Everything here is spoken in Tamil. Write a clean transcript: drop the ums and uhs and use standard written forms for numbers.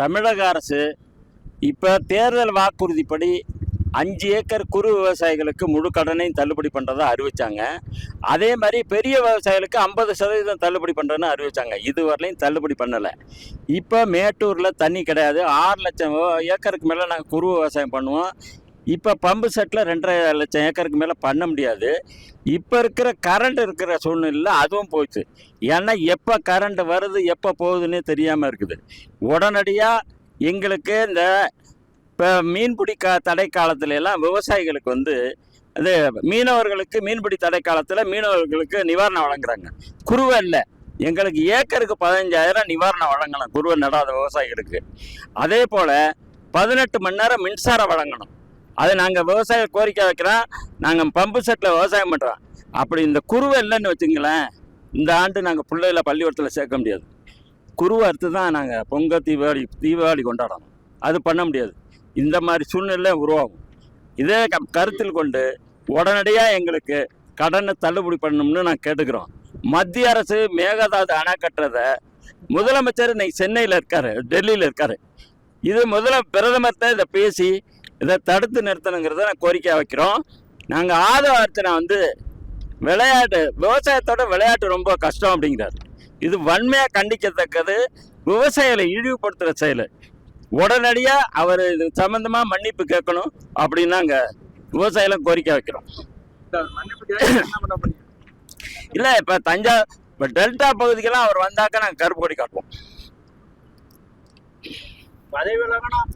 தமிழக அரசு இப்போ தேர்தல் வாக்குறுதிப்படி 5 ஏக்கர் குறு விவசாயிகளுக்கு முழு கடனையும் தள்ளுபடி பண்ணுறதா அறிவித்தாங்க. அதே மாதிரி பெரிய விவசாயிகளுக்கு 50% தள்ளுபடி பண்ணுறதுன்னு அறிவித்தாங்க. இதுவரையிலையும் தள்ளுபடி பண்ணலை. இப்போ மேட்டூரில் தண்ணி கிடையாது. 6 லட்சம் ஏக்கருக்கு மேலே நாங்கள் குறு விவசாயம் பண்ணுவோம். இப்போ பம்பு செட்டில் 2.5 லட்சம் ஏக்கருக்கு மேலே பண்ண முடியாது. இப்போ இருக்கிற கரண்ட் இருக்கிற சூழ்நிலையில் அதுவும் போச்சு. ஏன்னா எப்போ கரண்ட் வருது எப்போ போகுதுன்னே தெரியாமல் இருக்குது. உடனடியாக எங்களுக்கு இந்த இப்போ மீன்பிடி தடை காலத்துல எல்லாம் விவசாயிகளுக்கு அது மீனவர்களுக்கு மீன்பிடி தடை காலத்தில் மீனவர்களுக்கு நிவாரணம் வழங்குறாங்க. குறுவை இல்லை, எங்களுக்கு ஏக்கருக்கு 15,000 நிவாரணம் வழங்கணும் குறுவை நடாத விவசாயிகளுக்கு. அதே போல் 18 மணி நேரம் மின்சாரம் வழங்கணும். அது நாங்கள் விவசாய கோரிக்கை வைக்கிறோம். நாங்கள் பம்பு செட்டில் விவசாயம் பண்ணுறோம். அப்படி இந்த குறுவை இல்லைன்னு வச்சுங்களேன், இந்த ஆண்டு நாங்கள் பிள்ளைகளை பள்ளிக்கூடத்தில் சேர்க்க முடியாது. குறுவை அறுத்து தான் நாங்கள் பொங்கல் தீபாவளி கொண்டாடணும். அது பண்ண முடியாது. இந்த மாதிரி சூழ்நிலை உருவாகும். இதே கருத்தில் கொண்டு உடனடியாக எங்களுக்கு கடனை தள்ளுபடி பண்ணணும்னு நான் கேட்டுக்கிறோம். மத்திய அரசு மேகதாது அணை கட்டுறதை முதலமைச்சர் இன்னைக்கு சென்னையில் இருக்காரு, டெல்லியில் இருக்காரு. இது பிரதமர்கிட்ட இதை பேசி இதை தடுத்து நிறுத்தணுங்கிறத நான் கோரிக்கை வைக்கிறோம். நாங்கள் ஆதவ அர்ச்சனை விளையாட்டு விவசாயத்தோட விளையாட்டு ரொம்ப கஷ்டம் அப்படிங்கிறார். இது வன்மையாக கண்டிக்கத்தக்கது, விவசாயிகளை இழிவுபடுத்துகிற செயல். உடனடியாக அவர் இது சம்பந்தமாக மன்னிப்பு கேட்கணும் அப்படின்னு நாங்கள் விவசாயிகளும் கோரிக்கை வைக்கிறோம். இல்லை இப்போ டெல்டா பகுதிக்கெல்லாம் அவர் வந்தாக்க நாங்கள் கருப்பு கொடி காட்டுவோம். பதவி விலகணும்.